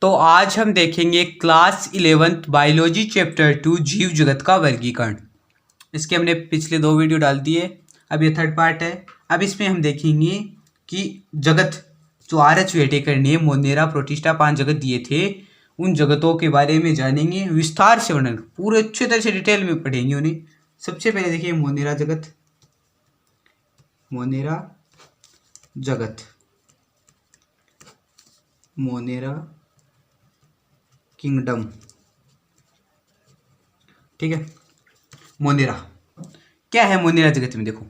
तो आज हम देखेंगे क्लास 11th बायोलॉजी चैप्टर 2 जीव जगत का वर्गीकरण। इसके हमने पिछले 2 वीडियो डाल दिए, अब ये थर्ड पार्ट है। अब इसमें हम देखेंगे कि जगत जो RH वेटेकरने मोनेरा प्रोटिस्टा 5 जगत दिए थे, उन जगतों के बारे में जानेंगे, विस्तार से वर्णन पूरे अच्छे तरह से डिटेल में पढ़ेंगे उन्हें। सबसे पहले देखिए मोनेरा जगत, मोनेरा जगत, मोनेरा किंगडम, ठीक है। मोनेरा क्या है? मोनेरा जगत में देखो,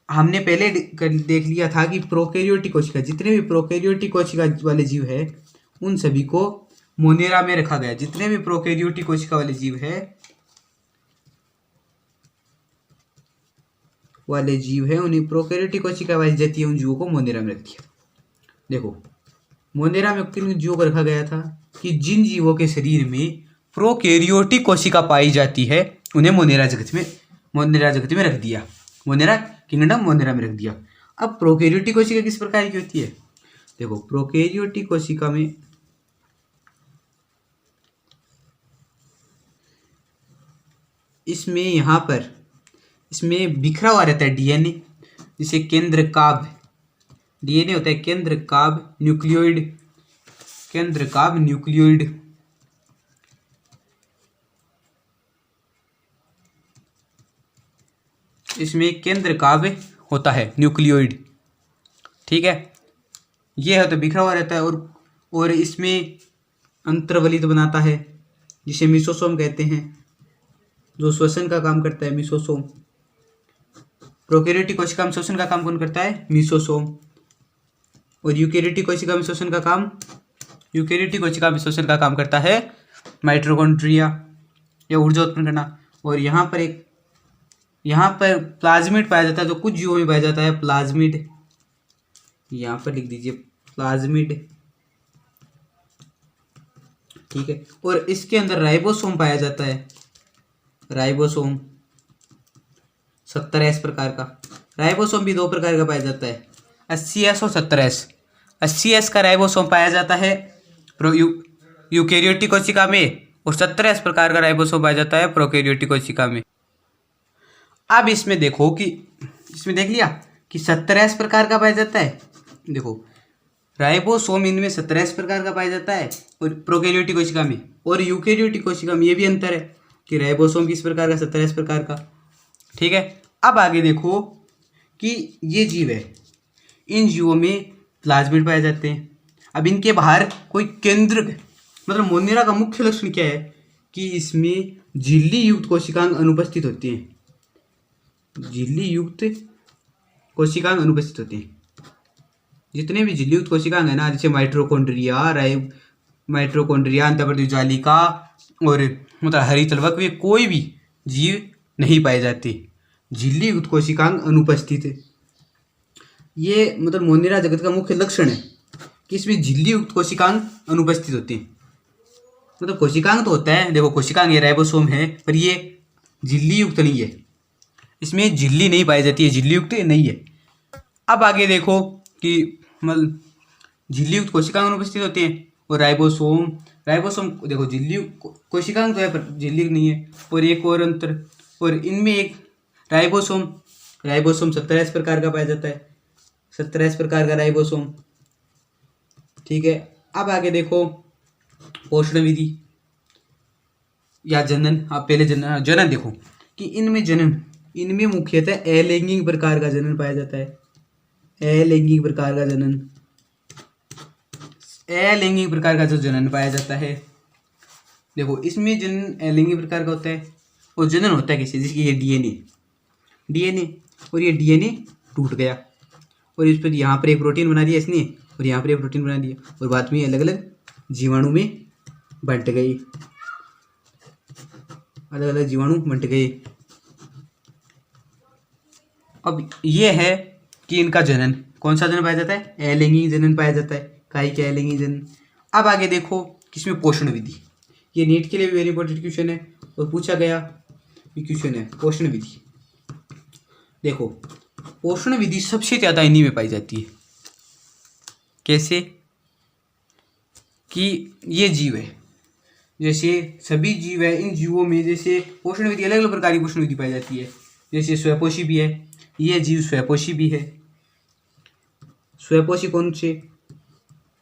हमने पहले देख लिया था कि प्रोकैरियोटिक कोशिका, जितने भी प्रोकैरियोटिक कोशिका वाले जीव है उन सभी को मोनेरा में रखा गया। जितने भी प्रोकैरियोटिक कोशिका वाले जीव है उन्हें प्रोकैरियोटिक कोशिका वाली जाती है, उन जीवों को मोनेरा में रख दिया। देखो मोनेरा में किन जीवों को रखा गया था कि जिन जीवों के शरीर में प्रोकैरियोटिक कोशिका पाई जाती है उन्हें मोनेरा जगत में रख दिया। मोनेरा किंगडम मोनेरा में रख दिया। अब प्रोकैरियोटिक कोशिका किस प्रकार की होती है? देखो प्रोकैरियोटिक कोशिका में इसमें बिखरा हुआ रहता है डीएनए, जिसे केंद्र काभ डीएनए होता है, केंद्र काभ न्यूक्लियोइड, इसमें केंद्र काभ होता है न्यूक्लियोइड, ठीक है। यह है तो बिखरा हुआ रहता है और इसमें अंतर्वलित बनाता है जिसे मिसोसोम कहते हैं, जो श्वसन का काम करता है, मिसोसोम। प्रोकैरियोटिक कोशिका में श्वसन का काम कौन करता है? मिसोसोम। और यूकैरियोटिक कोशिका में श्वसन का काम करता है माइटोकॉन्ड्रिया, या ऊर्जा उत्पन्न करना। और यहाँ पर प्लाज्मिड पाया जाता है, जो कुछ जीवों में पाया जाता है प्लाज्मिड, यहाँ पर लिख दीजिए प्लाज्मिड, ठीक है। और इसके अंदर राइबोसोम पाया जाता है, राइबोसोम 70S प्रकार का। राइबोसोम भी 2 प्रकार का पाया जाता है, 80S और 70S। 80S का राइबोसोम पाया जाता है यूकैरियोटिक कोशिका में, और 70S प्रकार का राइबोसोम पाया जाता है प्रोकैरियोटिक कोशिका में। अब इसमें देखो कि इसमें देख लिया कि 70S प्रकार का पाया जाता है। देखो राइबोसोम इनमें 70S प्रकार का पाया जाता है और प्रोकैरियोटिक कोशिका में, और यूकैरियोटिक कोशिका में ये भी अंतर है कि राइबोसोम किस प्रकार का, 70S प्रकार का, ठीक है। अब आगे देखो कि ये जीव है, इन जीवों में प्लाज्मिड पाए जाते हैं। अब इनके बाहर कोई केंद्र, मतलब मोनेरा का मुख्य लक्षण क्या है कि इसमें झिल्ली युक्त कोशिकांग अनुपस्थित होती हैं, झिल्ली युक्त कोशिकांग अनुपस्थित होती हैं। जितने भी झिल्ली युक्त कोशिकांग है ना, जैसे माइटोकॉन्ड्रिया, अंतःवर्ती जालिका और मतलब हरितलवक, वे कोई भी जीव नहीं पाए जाते, झिल्ली युक्त कोशिकांग अनुपस्थित। ये मतलब मोनेरा जगत का मुख्य लक्षण है कि इसमें झिल्ली युक्त कोशिकांग अनुपस्थित होते हैं। मतलब कोशिकांग तो होता है, देखो कोशिकांग है, राइबोसोम है, पर ये झिल्ली युक्त नहीं है, इसमें झिल्ली नहीं पाई जाती है, झिल्ली युक्त नहीं है। अब आगे देखो कि मतलब झिल्ली युक्त कोशिकांग अनुपस्थित होते हैं, और राइबोसोम देखो झिल्ली कोशिकांग तो है पर झिल्ली नहीं है। और एक और अंतर, और इनमें एक राइबोसोम 70S प्रकार का पाया जाता है, 70S प्रकार का राइबोसोम, ठीक है। अब आगे देखो पोषण विधि या जनन। आप पहले जनन देखो कि इनमें मुख्यतः अलैंगिक प्रकार का जनन पाया जाता है, अलैंगिक प्रकार का जो जनन पाया जाता है। देखो इसमें जनन अलैंगिक प्रकार का होता है, और जनन होता है किसी, जिसकी ये डीएनए, और ये डीएनए टूट गया और इस पर यहाँ पर एक प्रोटीन बना दिया इसने, और यहाँ पर एक प्रोटीन बना दिया, और बाद में अलग अलग जीवाणु में बंट गई, अलग अलग जीवाणु बंट गए। अब ये है कि इनका जनन, कौन सा जनन पाया जाता है? अलैंगिक जनन पाया जाता है, काई के अलैंगिक जनन। अब आगे देखो किसमें पोषण विधि, ये नीट के लिए वेरी इंपॉर्टेंट क्वेश्चन है और पूछा गया क्वेश्चन है, पोषण विधि। देखो पोषण विधि सबसे ज़्यादा इन्हीं में पाई जाती है। कैसे? कि ये जीव है, जैसे सभी जीव है, इन जीवों में जैसे पोषण विधि अलग अलग प्रकार की पोषण विधि पाई जाती है। जैसे स्वयपोषी भी है, ये जीव स्वयपोषी भी है। स्वयपोषी कौन से?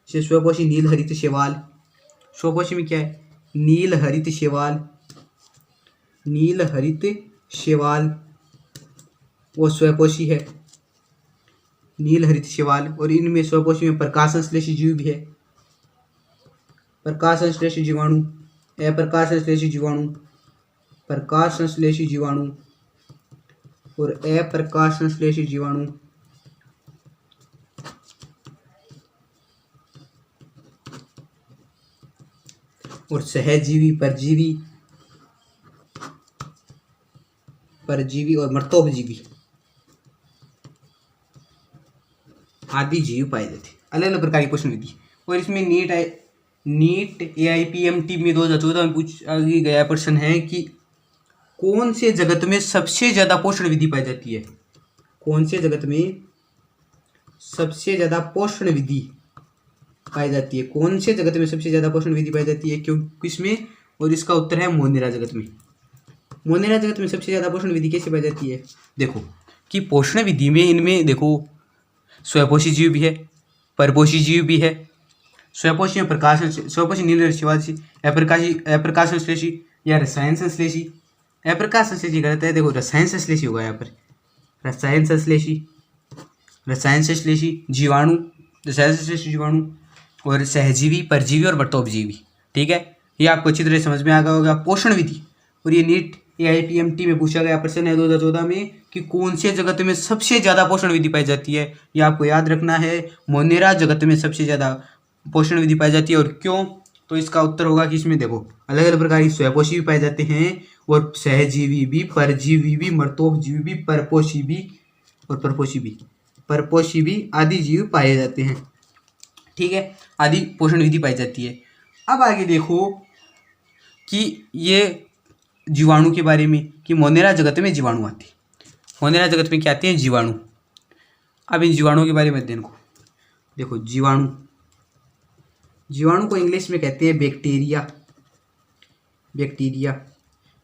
जैसे स्वयपोषी नील हरित शैवाल। स्वयपोषी में क्या है? नील हरित शैवाल, नील हरित शैवाल वो स्वयपोषी है, नील हरित शैवाल। और इनमें स्वयपोषी में प्रकाश संश्लेषी जीव भी है, प्रकाश संश्लेषी जीवाणु, अप्रकाश संश्लेषी जीवाणु, प्रकाश संश्लेषी जीवाणु और अप्रकाश संश्लेषी जीवाणु। और सहजीवी, परजीवी, परजीवी और मर्तोपजीवी आदि जीव पाए जाते हैं। अलग अलग प्रकार की पोषण विधि। और इसमें नीट AIPMT में 2014 में पूछा गया प्रश्न है कि कौन से जगत में सबसे ज्यादा पोषण विधि पाई जाती है? कौन से जगत में सबसे ज्यादा पोषण विधि पाई जाती है? कौन से जगत में सबसे ज्यादा पोषण विधि पाई जाती है? क्यों, किसमें? और इसका उत्तर है मोनेरा जगत में। मोनेरा जगत में सबसे ज्यादा पोषण विधि कैसे पाई जाती है? देखो कि पोषण विधि में इनमें देखो स्वयपोषी जीव भी है, परपोषी जीव भी है। स्वयपोषी में स्वयपोषी नील शिवाजी, अप्रकाश संश्लेषी या रसायन संश्लेषी। अप्रकाश संश्लेषी कहते हैं, देखो रसायन संश्लेषी होगा यहाँ पर, रसायन संश्लेषी, रसायन संश्लेषी जीवाणु, रसायन संश्लेषी जीवाणु और सहजीवी, परजीवी और मर्तोपजीवी। ठीक है, ये आपको अच्छी तरह समझ में आ गया होगा पोषण विधि। और ये नीट AIPMT में पूछा गया प्रश्न है 2014 में कि कौन से जगत में सबसे ज़्यादा पोषण विधि पाई जाती है? ये आपको याद रखना है, मोनेरा जगत में सबसे ज़्यादा पोषण विधि पाई जाती है। और क्यों? तो इसका उत्तर होगा कि इसमें देखो अलग अलग प्रकार की स्वयपोषी भी पाए जाते हैं और सहजीवी भी, परजीवी भी, मर्तोपजीवी भी, परपोषी भी और परपोषी भी आदि जीव पाए जाते हैं। ठीक है, आदि पोषण विधि पाई जाती है। अब आगे देखो कि ये जीवाणु के बारे में कि मोनेरा जगत में जीवाणु आते हैं। मोनेरा जगत में क्या आते हैं? जीवाणु। अब इन जीवाणुओं के बारे में देखो जीवाणु, जीवाणु को इंग्लिश में कहते हैं बैक्टीरिया, बैक्टीरिया।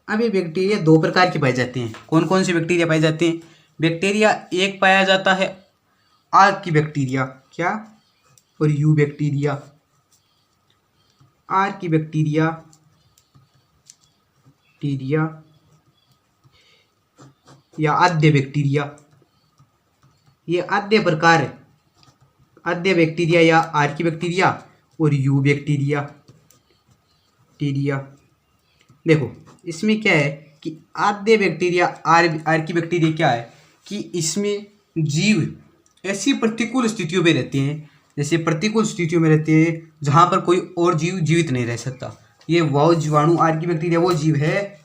अब ये बैक्टीरिया दो प्रकार के पाए जाते हैं। कौन कौन से बैक्टीरिया पाए जाते हैं? बैक्टीरिया एक पाया जाता है आर्क की बैक्टीरिया, क्या? और यू बैक्टीरिया, आर्क की बैक्टीरिया या आद्य बैक्टीरिया, ये आद्य प्रकार है, आद्य बैक्टीरिया या आर्की बैक्टीरिया और यू बैक्टीरिया। देखो इसमें क्या है कि आद्य बैक्टीरिया, आर्की बैक्टीरिया क्या है कि इसमें जीव ऐसी प्रतिकूल स्थितियों में रहते हैं, जैसे प्रतिकूल स्थितियों में रहते हैं जहाँ पर कोई और जीव जीवित नहीं रह सकता। ये वो जीवाणु, आर्की बैक्टीरिया वो जीव है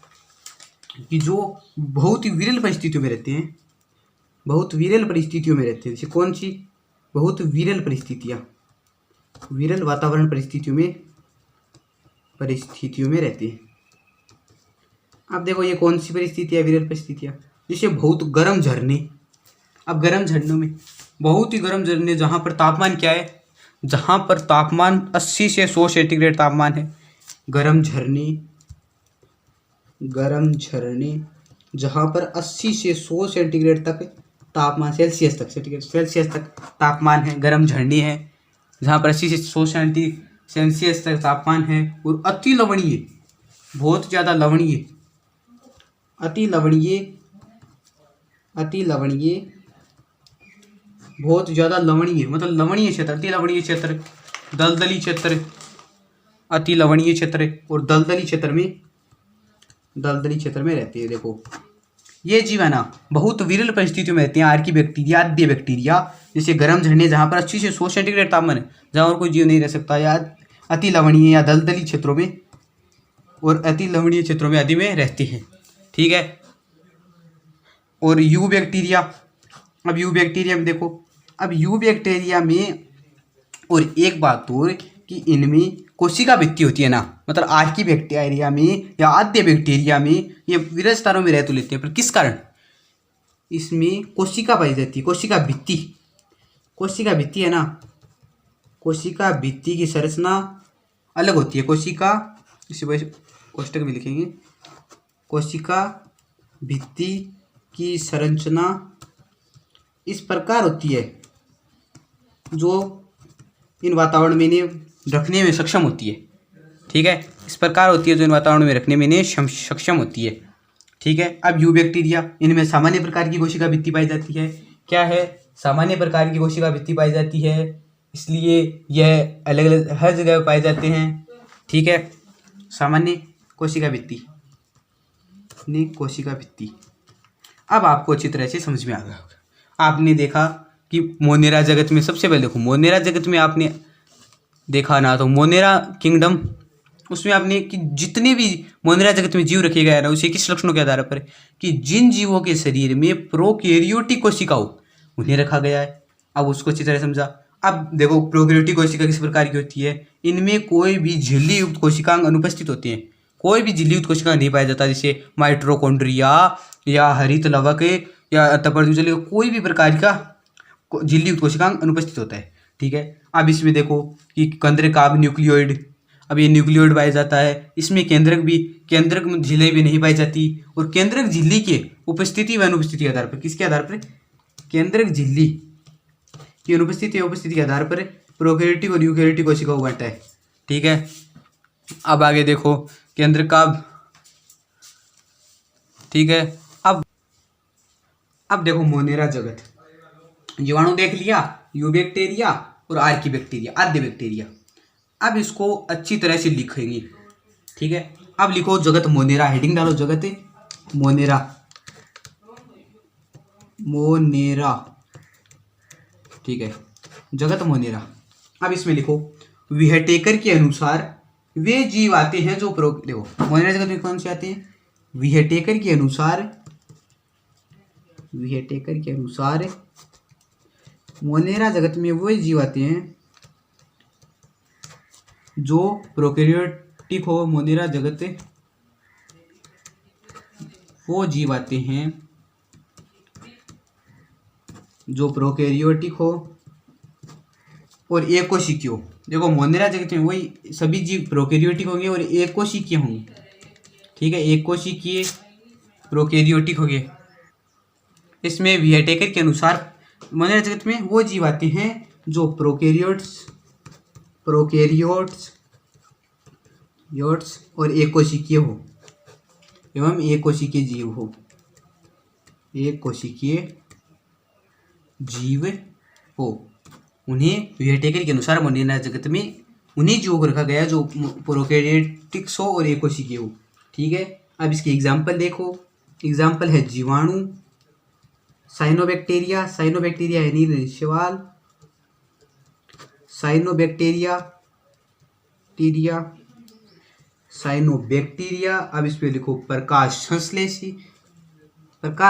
कि जो बहुत ही विरल परिस्थितियों में रहते हैं, बहुत विरल परिस्थितियों में रहते हैं। जैसे कौन सी? बहुत विरल परिस्थितियाँ, विरल वातावरण परिस्थितियों में रहते हैं। अब देखो ये कौन सी परिस्थितियाँ, विरल परिस्थितियाँ? जैसे बहुत गर्म झरने। अब गर्म झरनों में, बहुत ही गर्म झरने जहाँ पर तापमान क्या है? जहाँ पर तापमान 80 से 100 सेंटीग्रेड तापमान है। गर्म झरने जहाँ पर 80 से 100 सेंटीग्रेड तक तापमान, सेल्सियस तक तापमान है, गर्म झरने हैं जहाँ पर 80 से 100 सेल्सियस तक तापमान है। और अति लवणीय, बहुत ज़्यादा लवणीय, अति लवणीय, बहुत ज़्यादा लवणीय, मतलब लवणीय क्षेत्र, अति लवणीय क्षेत्र, दलदली क्षेत्र, अति लवणीय क्षेत्र और दलदली क्षेत्र में रहती है। देखो ये जीव है ना बहुत विरल परिस्थितियों में रहते हैं, आर्की बैक्टीरिया, आद्य बैक्टीरिया। जैसे गर्म झरने जहाँ पर 80 से 100 सेंटीग्रेड तापमान है, जहाँ और कोई जीव नहीं रह सकता, या अति लवणीय या दलदली क्षेत्रों में और अति लवणीय क्षेत्रों में आदि में रहते हैं। ठीक है, और यू बैक्टीरिया। अब यू बैक्टीरिया में देखो, अब यू बैक्टीरिया में और एक बात और कि इनमें कोशिका भित्ति होती है ना, मतलब आर्की बैक्टीरिया में या आद्य बैक्टीरिया में ये विरल स्थानों में रह तो लेते हैं, पर किस कारण? इसमें कोशिका पाई जाती है, कोशिका भित्ति है ना, कोशिका भित्ति की संरचना अलग होती है। कोशिका, इसी वजह से कोष्टक में लिखेंगे, कोशिका भित्ति की संरचना इस प्रकार होती है जो इन वातावरण में इन्हें रखने में सक्षम होती है। ठीक है, इस प्रकार होती है जो इन वातावरण में रखने में इन्हें सक्षम होती है। ठीक है, अब यू बैक्टीरिया, इनमें सामान्य प्रकार की कोशिका भित्ति पाई जाती है। क्या है? सामान्य प्रकार की कोशिका भित्ति पाई जाती है, इसलिए यह अलग अलग हर जगह पाए जाते हैं। ठीक है, सामान्य कोशिका भित्ति, कोशिका भित्ति। अब आपको अच्छी तरह से समझ में आ गया होगा। आपने देखा कि मोनेरा जगत में, सबसे पहले देखो मोनेरा जगत में आपने देखा ना, तो मोनेरा किंगडम, उसमें आपने कि जितने भी मोनेरा जगत में जीव रखे गए हैं ना, उसे किस लक्षणों के आधार पर कि जिन जीवों के शरीर में प्रोकैरियोटिक कोशिका हो उन्हें रखा गया है। अब उसको अच्छी तरह समझा। अब देखो प्रोकैरियोटिक कोशिका किस प्रकार की होती है, इनमें कोई भी झिल्ली युक्त कोशिकांग अनुपस्थित होते हैं। कोई भी झिल्ली युक्त कोशिका नहीं पाया जाता, जैसे माइटोकॉन्ड्रिया या हरित लवक या अंतःपर्दूजल, कोई भी प्रकार का झिल्ली युक्त कोशिकांग अनुपस्थित होता है। ठीक है, अब इसमें देखो कि केंद्रक न्यूक्लियोइड, अब ये न्यूक्लियोइड पाया जाता है। इसमें केंद्रक में झिल्ली भी नहीं पाई जाती, और केंद्रक झिल्ली के उपस्थिति व अनुपस्थिति के आधार पर, किसके आधार पर? केंद्रक झिल्ली की अनुपस्थिति व उपस्थिति के आधार पर प्रोकैरियोटिक और यूकैरियोटिक कोशिका को बांटा है। ठीक है, अब आगे देखो केंद्रक। ठीक है, अब देखो मोनेरा जगत, जीवाणु देख लिया, यूबैक्टीरिया और आर्की बैक्टीरिया, आद्य बैक्टीरिया। अब इसको अच्छी तरह से लिखेंगे। ठीक है, अब लिखो जगत मोनेरा, हेडिंग डालो जगत मोनेरा, मोनेरा। ठीक है, जगत मोनेरा। अब इसमें लिखो विहटेकर के अनुसार वे जीव आते हैं जो देखो मोनेरा जगत में कौन से आते हैं? विहटेकर के अनुसार, विहटेकर के अनुसार मोनेरा जगत में वो जीव आते हैं जो प्रोकैरियोटिक हो। मोनेरा जगत वो जीव आते हैं जो प्रोकैरियोटिक हो और एक कोशिकीय हो। देखो मोनेरा जगत में वही सभी जीव प्रोकैरियोटिक होंगे और एक कोशिकीय होंगे। ठीक है, एक कोशिकीय प्रोकैरियोटिक होंगे। इसमें विहटेकर के अनुसार मोनेरा जगत में वो जीव आते हैं जो प्रोकैरियोट्स और एक कोशिकीय हो एवं एक कोशिकीय जीव हो, एक कोशिकीय जीव हो। उन्हें विहटेकर के अनुसार मोनेरा जगत में उन्हीं जीवों को रखा गया जो प्रोकैरियोटिक्स हो और एक कोशिकीय हो। ठीक है, अब इसकी एग्जाम्पल देखो। एग्जाम्पल है जीवाणु, साइनोबैक्टीरिया, साइनोबैक्टीरिया है नील शैवाल, साइनोबैक्टीरिया। अब इस पे लिखो प्रकाश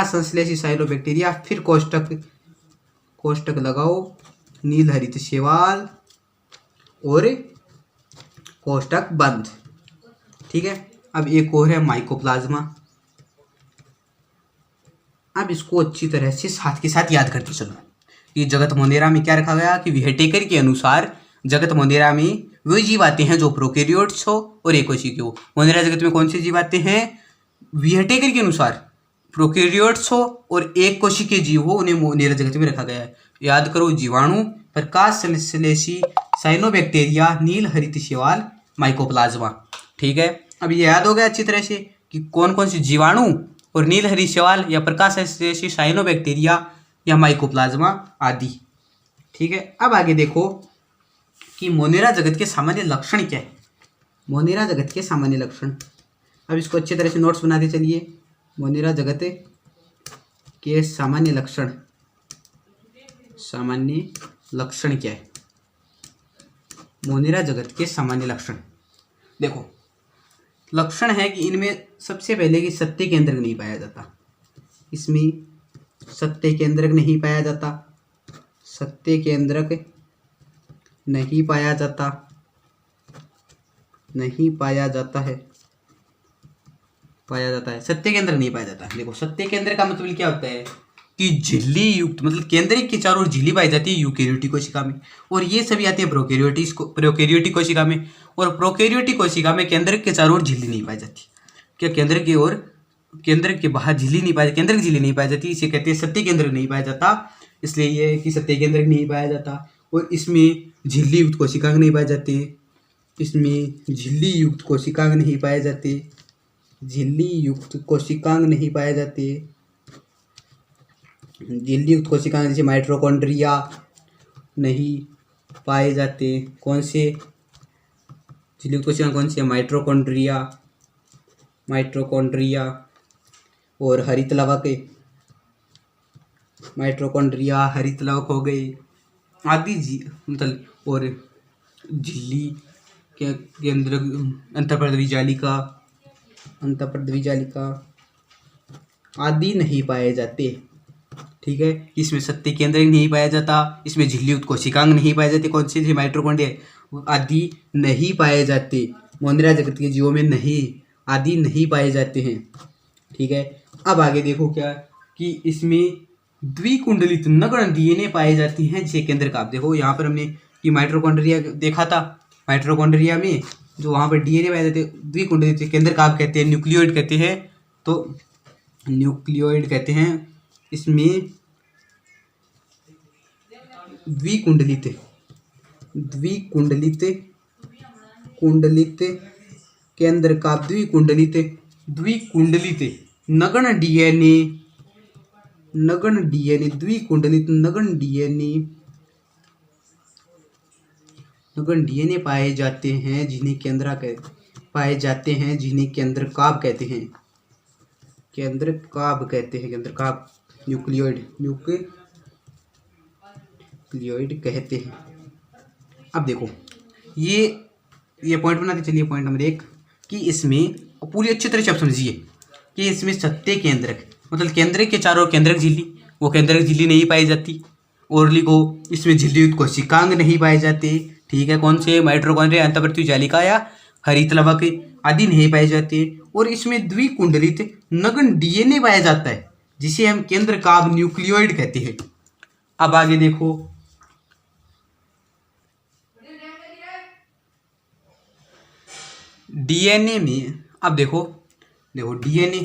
संश्लेषी, साइनोबैक्टीरिया। फिर कोष्टक लगाओ, नील हरित शैवाल और कोष्टक बंद। ठीक है, अब एक और है माइकोप्लाज्मा। अब इसको अच्छी तरह से साथ के साथ याद करते चलो कि जगत मोनेरा में क्या रखा गया कि विहटेकर के अनुसार जगत मोनेरा में वे जीव आते हैं जो प्रोकैरियोट्स हो और एक कोशिकीय हो। मोनेरा जगत में कौन से जीव आते हैं? विहटेकर के अनुसार प्रोकैरियोट्स हो और एक कोशिकीय जीव हो, उन्हें मोनेरा जगत में रखा गया है। याद करो, जीवाणु, प्रकाश संश्लेषी, साइनोबैक्टीरिया, नील हरित शैवाल, माइकोप्लाज्मा। ठीक है, अब ये याद हो गया अच्छी तरह से कि कौन कौन से जीवाणु और नील हरित शैवाल या प्रकाश संश्लेषी, साइनोबैक्टीरिया या माइकोप्लाज्मा आदि। ठीक है, अब आगे देखो कि मोनेरा जगत के सामान्य लक्षण क्या है। मोनेरा जगत के सामान्य लक्षण, अब इसको अच्छी तरह से नोट्स बनाते चलिए। मोनेरा जगत के सामान्य लक्षण, क्या है? मोनेरा जगत के सामान्य लक्षण देखो, लक्षण है कि इनमें सबसे पहले कि सत्य केंद्रक नहीं पाया जाता। इसमें सत्य केंद्रक नहीं पाया जाता, सत्य केंद्रक नहीं पाया जाता है, सत्य केंद्र नहीं पाया जाता। देखो, सत्य केंद्र का मतलब क्या होता है कि झिल्ली युक्त, मतलब केंद्रिक के चारों ओर झिल्ली पाई जाती है यूकैरियोटिक कोशिका में, और ये सभी आते हैं प्रोकैरियोटिक कोशिका में। और प्रोकैरियोटिक कोशिका में केंद्रक के चारों ओर झिल्ली नहीं पाई जाती। क्या केंद्रक के बाहर झिल्ली नहीं पाई, केंद्रक झिल्ली नहीं पाई जाती, इसे कहते हैं सत्य केंद्रक नहीं पाया जाता। इसलिए ये कि सत्य केंद्रक नहीं पाया जाता। और इसमें झिल्ली युक्त कोशिकांग नहीं पाए जाते, इसमें झिल्ली युक्त कोशिकांग नहीं पाए जाते, झिल्ली युक्त कोशिकांग नहीं पाए जाते। झिल्ली युक्त कोशिकांग जैसे माइटोकॉन्ड्रिया नहीं पाए जाते। कौन से झिल्ली युक्त कोशिकांग कौन से? माइटोकॉन्ड्रिया और हरित लवक, माइटोकॉन्ड्रिया हरित लवक हो गए आदि मतलब। और झिल्ली के अंदर अंतःपृष्ठीय जालिका आदि नहीं पाए जाते। ठीक है, इसमें सत्य केंद्रक नहीं पाया जाता, इसमें झिल्ली युक्त कोशिकांग नहीं पाए जाते। कौन से? माइटोकॉन्ड्रिया आदि नहीं पाए जाते। मोनिरा जगत के जीवों में आदि नहीं पाए जाते हैं। ठीक है, अब आगे देखो क्या कि इसमें द्विकुंडलित नगण्य डीएनए पाए जाती हैं जिसे केंद्रक। आप देखो यहाँ पर हमने कि माइटोकॉन्ड्रिया देखा था, माइटोकॉन्ड्रिया में जो वहाँ पर डीएनए पाए जाते हैं द्विकुंडलित केंद्रक आप कहते हैं, न्यूक्लियोइड कहते हैं। तो न्यूक्लियोइड कहते हैं। इसमें द्विकुंडलित केंद्रक आप द्विकुंडलित नगण्य डीएनए द्विकुंडलित नगण्य डीएनए पाए जाते हैं जिन्हें केंद्रकाभ कहते हैं। केंद्रकाभ न्यूक्लियोइड कहते हैं। अब देखो ये पॉइंट बनाते चलिए। पॉइंट नंबर 1 कि इसमें पूरी अच्छी तरह से आप समझिए कि इसमें सत्य केंद्रक मतलब केंद्रक के चारों ओर केंद्रक झिल्ली, वो केंद्रक झिल्ली नहीं पाई जाती। और लिखो इसमें झिल्ली युक्त कोशिकांग नहीं पाए जाते। ठीक है, कौन से? माइटोकॉन्ड्रिया, अंतःपृष्ठीय जालिका या हरित लवक आदि नहीं पाए जाते। और इसमें द्विकुंडलित नगण्य डीएनए पाया जाता है जिसे हम केंद्रकाभ न्यूक्लियोइड कहते हैं। अब आगे देखो डीएनए में, अब देखो डीएनए,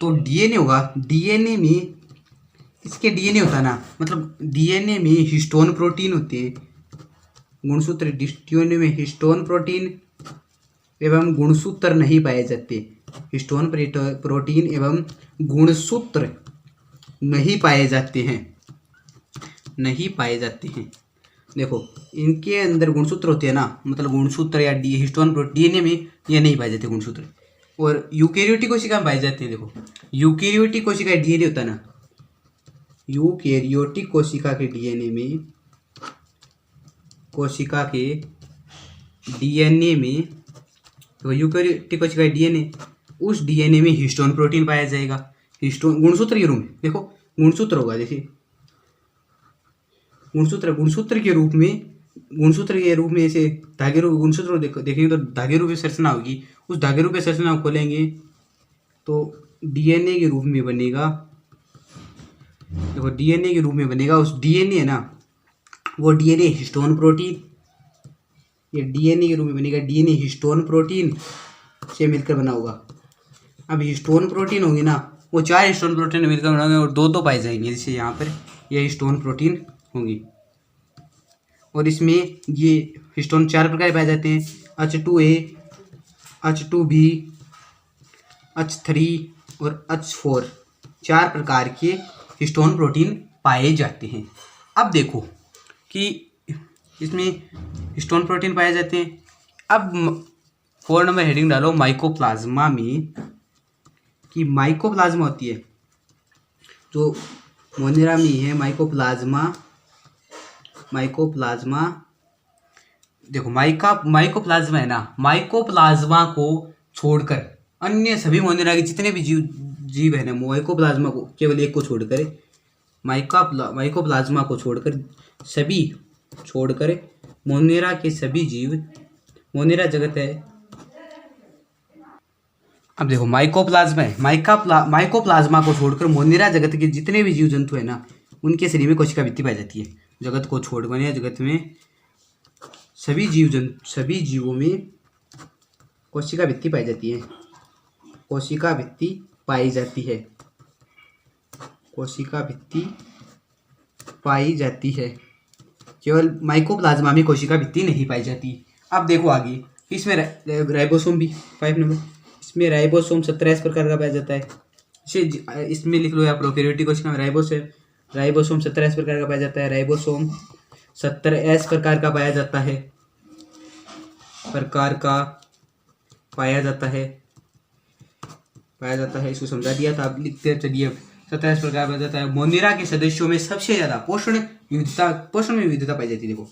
तो डीएनए होगा, डीएनए में इसके डीएनए होता है ना, मतलब डीएनए में हिस्टोन प्रोटीन होते हैं, गुणसूत्र। डीएनए में हिस्टोन प्रोटीन एवं गुणसूत्र नहीं पाए जाते। हिस्टोन प्रोटीन एवं गुणसूत्र नहीं पाए जाते हैं। देखो इनके अंदर गुणसूत्र होते हैं ना, मतलब गुणसूत्र या हिस्टोन प्रोटीन डीएनए में ये नहीं पाए जाते गुणसूत्र। और यूकैरियोटिक कोशिका में पाए जाते हैं। देखो यूकैरियोटिक कोशिका डीएनए होता है ना, यूकैरियोटिक कोशिका के डीएनए में तो यूकैरियोटिक कोशिका डीएनए, उस डीएनए में हिस्टोन प्रोटीन पाया जाएगा। हिस्टोन गुणसूत्र के रूप में, देखो गुणसूत्र होगा, देखिए गुणसूत्र के रूप में ऐसे धागे रूप गुणसूत्र देखेंगे तो धागे रूप संरचना होगी। उस धागे रूप संरचना को खोलेंगे तो डीएनए के रूप में बनेगा। देखो डीएनए के रूप में बनेगा। उस डीएनए है ना, वो डीएनए हिस्टोन प्रोटीन, ये डीएनए के रूप में बनेगा। डीएनए हिस्टोन प्रोटीन से मिलकर बना होगा। अब हिस्टोन प्रोटीन होंगे ना, वो 4 हिस्टोन प्रोटीन मिलकर बनाएंगे और 2 पाए जाएंगे। जैसे यहाँ पर ये हिस्टोन प्रोटीन होंगी। और इसमें ये हिस्टोन 4 प्रकार पाए जाते हैं, H2A, H2B, H3 और H4, 4 प्रकार के हिस्टोन प्रोटीन पाए जाते हैं। अब देखो कि इसमें हिस्टोन प्रोटीन पाए जाते हैं। अब 4 नंबर हेडिंग डालो माइकोप्लाज्मा में, कि माइकोप्लाज्मा होती है जो मोनिरा में है। माइकोप्लाज्मा देखो माइकोप्लाज्मा है ना, माइकोप्लाज्मा को छोड़कर अन्य सभी मोनिरा के जितने भी जीव है ना, माइकोप्लाज्मा को केवल एक को छोड़कर, माइकोप्लाज्मा को छोड़कर मोनिरा के सभी जीव, मोनिरा जगत है। अब देखो माइकोप्लाज्मा है, माइकोप्लाज्मा को छोड़कर मोनिरा जगत के जितने भी जीव जंतु है ना, उनके शरीर में कोशिका भित्ति पाई जाती है। जगत को छोड़कर जगत में सभी जीवों में कोशिका भित्ति पाई जाती है। कोशिका भित्ति पाई जाती है। कोशिका भित्ति पाई जाती है। केवल माइकोप्लाज्मा में कोशिका भित्ति नहीं पाई जाती। अब देखो आगे, इसमें राइबोसोम भी 5 नंबर, इसमें राइबोसोम 17 प्रकार का पाया जाता है। इसमें लिख लो या प्रोकैरियोटिक कोशिका में राइबोसोम 17 प्रकार का पाया जाता है। राइबोसोम 17 प्रकार का पाया जाता है। इसको समझा दिया था। अब लिखते चलिए 17 प्रकार पाया जाता है। मोनेरा के सदस्यों में सबसे ज्यादा पोषण में विविधता पाई जाती है। देखो,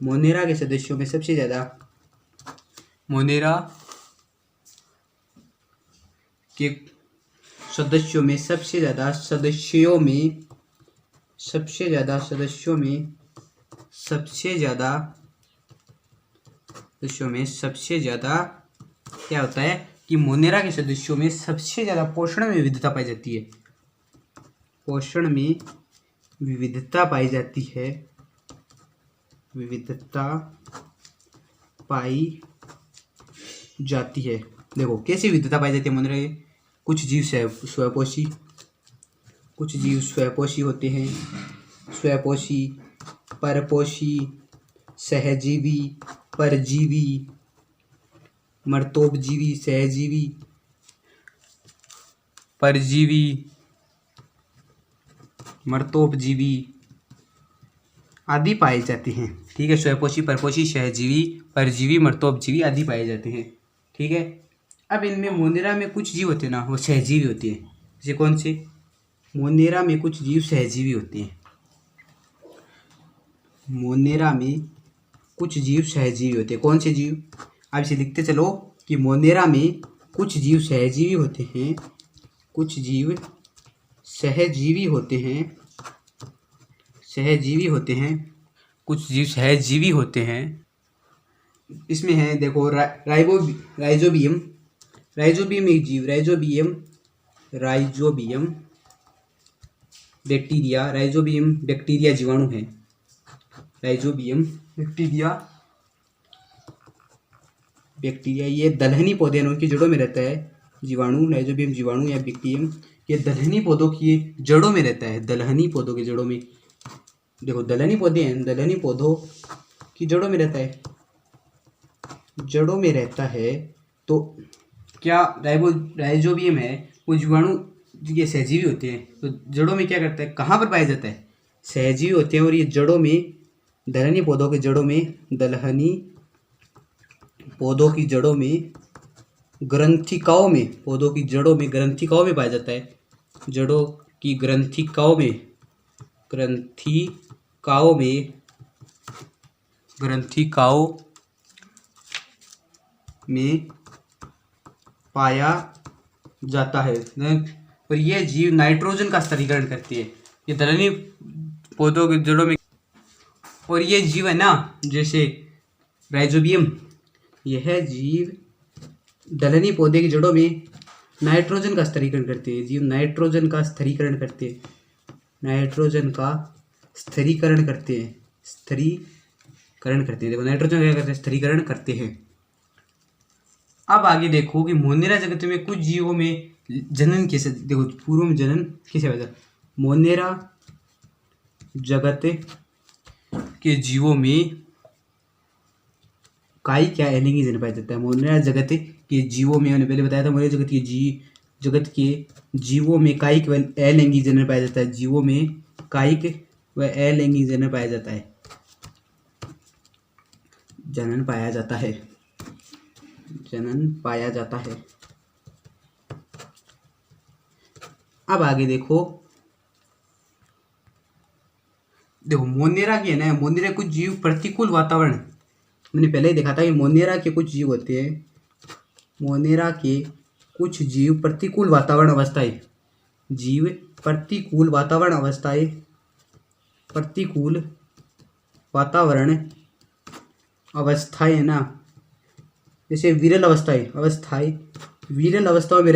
मोनेरा के सदस्यों में सबसे ज्यादा क्या होता है कि मोनेरा के सदस्यों में सबसे ज्यादा पोषण में विविधता पाई जाती है। पोषण में विविधता पाई जाती है। देखो कैसी विविधता पाई जाती है मोनेरा के। कुछ जीव स्वयपोषी होते हैं। स्वयपोषी, परपोषी, सहजीवी, परजीवी, मर्तोपजीवी, सहजीवी, परजीवी, मर्तोपजीवी आदि पाए जाते हैं। ठीक है, स्वयपोषी, परपोषी, सहजीवी, परजीवी, मर्तोपजीवी आदि पाए जाते हैं। ठीक है, अब इनमें मोनेरा में कुछ जीव होते हैं ना, वो सहजीवी होते हैं। जैसे कौन से? मोनेरा में कुछ जीव सहजीवी होते हैं। कौन से जीव? अब इसे लिखते चलो कि मोनेरा में कुछ जीव सहजीवी होते हैं। कुछ जीव सहजीवी होते हैं। इसमें है देखो राइजोबियम एक जीव, राइजोबियम बैक्टीरिया जीवाणु है। राइजोबियम बैक्टीरिया ये दलहनी पौधे हैं, उनकी जड़ों में रहता है जीवाणु। राइजोबियम जीवाणु या बैक्टीरियम ये दलहनी पौधों की जड़ों में रहता है। दलहनी पौधों की जड़ों में, देखो दलहनी पौधे हैं, दलहनी पौधों की जड़ों में रहता है। तो क्या राइजोबियम है वो जीवाणु ये सहजीवी होते हैं, तो जड़ों में क्या करता है, कहाँ पर पाया जाता है? सहजीवी होते हैं। और ये जड़ों में, दलहनी पौधों की जड़ों में ग्रंथिकाओं में पाया जाता है। जड़ों की ग्रंथिकाओं में पाया जाता है। और ये जीव नाइट्रोजन का स्थिरीकरण करती है। ये दलहनी पौधों की जड़ों में, और ये जीव है ना, जैसे राइजोबियम, यह जीव दलहनी पौधे की जड़ों में नाइट्रोजन का स्थिरीकरण करते हैं। देखो नाइट्रोजन का स्थिरीकरण करते हैं। अब आगे देखो कि मोनेरा जगत में कुछ जीवों में जनन कैसे, देखो पूर्व में जनन कैसे होता है। मोनेरा जगत के जीवों में काई क्या एलिंगी जन पाया जाता है। मोनेरा जगत के जीवों में, मैंने पहले बताया था, मोनेरा जगत के जीवों में कायिक व अलिंगी जनन पाया जाता है। जीवों में कायिक व अलिंगी जनन पाया जाता है। अब आगे देखो मोनेरा की है ना, मोनेरा कुछ जीव प्रतिकूल वातावरण, मैंने पहले ही देखा था कि मोनेरा के कुछ जीव होते हैं। मोनेरा के कुछ जीव प्रतिकूल वातावरण अवस्थाएं ना, जैसे विरल अवस्थाओं में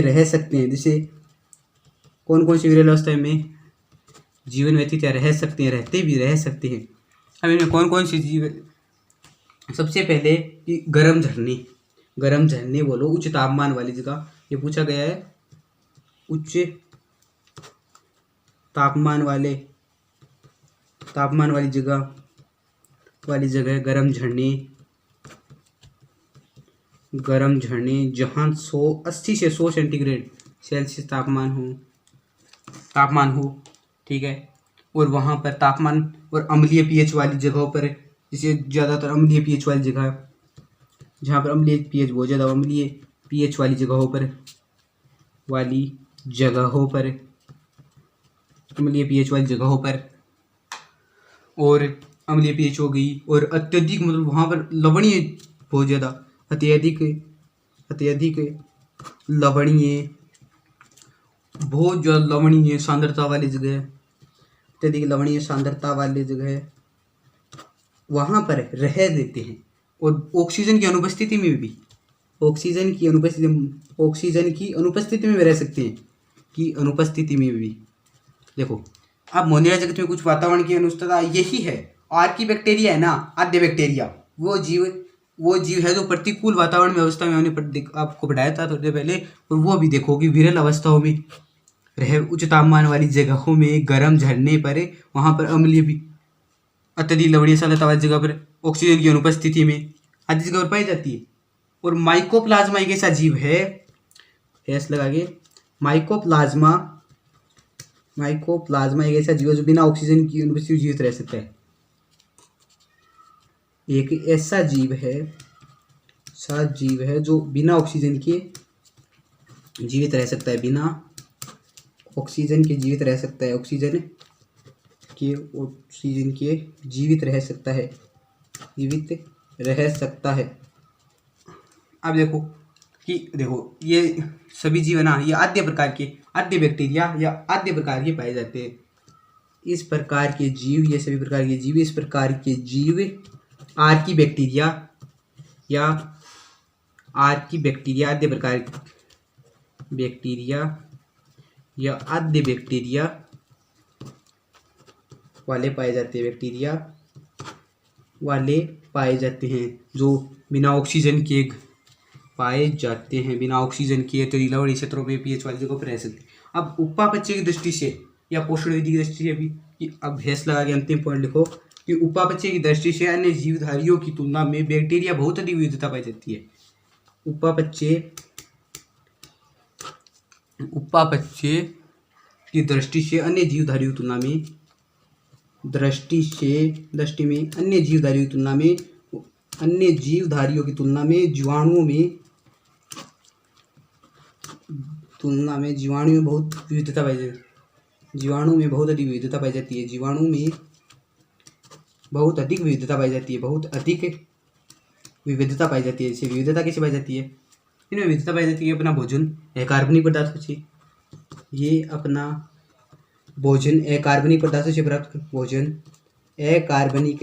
रह सकते हैं। जैसे कौन कौन सी विरल अवस्थाएं में जीवन व्यतीत रह सकते हैं? अब इनमें कौन कौन सी जीव है? सबसे पहले कि गर्म झरने बोलो उच्च तापमान वाली जगह, ये पूछा गया है। उच्च तापमान वाली जगह गर्म झरने जहाँ 80 से 100 सेंटीग्रेड सेल्सियस तापमान हो, ठीक है। और वहाँ पर तापमान और अम्लीय पीएच वाली जगहों पर, जैसे ज़्यादातर अम्लीय पीएच वाली जगह, जहाँ पर अम्लीय पीएच बहुत ज़्यादा अम्लीय पीएच वाली जगहों पर अम्लीय पीएच वाली जगहों पर, और अम्लीय पीएच हो गई, और अत्यधिक मतलब वहाँ पर लवणीय बहुत ज़्यादा अत्यधिक लवणीय बहुत ज़्यादा लवणीय सांद्रता वाली जगह, अत्यधिक लवणीय सांद्रता वाली जगह वहाँ पर रह देते हैं। और ऑक्सीजन की अनुपस्थिति में भी रह सकते हैं, देखो अब मोनिरा जगत में कुछ वातावरण की अनुष्ठता यही है। आर्कीबैक्टीरिया है ना, आद्य बैक्टीरिया, वो जीव है जो प्रतिकूल वातावरण में अवस्था में हमने आपको पढ़ाया था थोड़ी देर पहले। और वो भी देखोगे विरल अवस्थाओं में रहे उच्च तापमान वाली जगहों में, गर्म झरने पर, वहाँ पर अम्लीय भी अत्यधिक लवणीय सांद्रता वाली जगह पर ऑक्सीजन की अनुपस्थिति में आदि जगह पर पाई जाती है। और माइकोप्लाज्मा एक ऐसा जीव है, एस लगा के, माइकोप्लाज्मा एक ऐसा जीव है जो बिना ऑक्सीजन की अनुपस्थिति जीवित रह सकता है। एक ऐसा जीव है जो बिना ऑक्सीजन के जीवित रह सकता है, ऑक्सीजन के जीवित रह सकता है। अब देखो ये सभी जीव है ना, ये आद्य बैक्टीरिया या आद्य प्रकार के पाए जाते हैं। इस प्रकार के जीव आर्कीबैक्टीरिया आद्य प्रकार आद्य बैक्टीरिया वाले पाए जाते हैं, जो बिना ऑक्सीजन के पाए जाते हैं, तो लवणीय क्षेत्रों में पीएच वाली जगह पर रह सकते हैं। अब उपापचय की दृष्टि से या पोषण विधि की दृष्टि से भी, अब भैंस लगा के अंतिम पॉइंट लिखो कि उपापचय की दृष्टि से अन्य जीवधारियों की तुलना में बैक्टीरिया बहुत अधिक विविधता पाई जाती है। उपापचय की दृष्टि से अन्य जीवधारियों की तुलना में जीवाणु में बहुत विविधता पाई जाती है। जीवाणु में बहुत अधिक विविधता पाई जाती है। जैसे विविधता कैसे पाई जाती है? इनमें विविधता पाई जाती है अपना भोजन अकार्बनिक पदार्थों से, अकार्बनिक पदार्थों से प्राप्त भोजन अकार्बनिक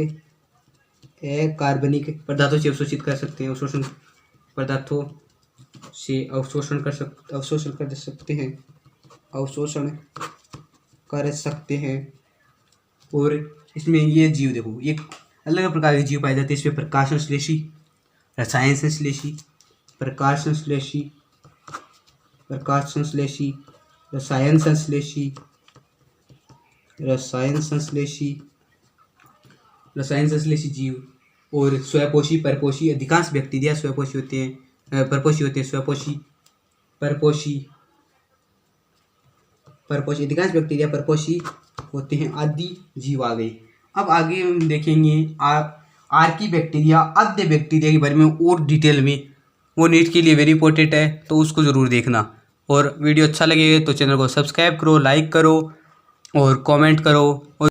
पदार्थों से अवशोषित कर सकते हैं, अवशोषण कर सकते हैं। और इसमें ये जीव देखो, ये अलग अलग प्रकार के जीव पाए जाते हैं। इसमें प्रकाश संश्लेषी, रसायन संश्लेषी, जीव, और स्वयंपोषी, परपोषी। अधिकांश बैक्टीरिया स्वयंपोषी होते हैं, अधिकांश बैक्टीरिया परपोषी होते हैं। आदि जीव आ गए। अब आगे हम देखेंगे आर्कीबैक्टीरिया, आद्य बैक्टीरिया के बारे में और डिटेल में। वो नीट के लिए वेरी इंपॉर्टेंट है, तो उसको ज़रूर देखना। और वीडियो अच्छा लगे तो चैनल को सब्सक्राइब करो, लाइक करो और कमेंट करो। और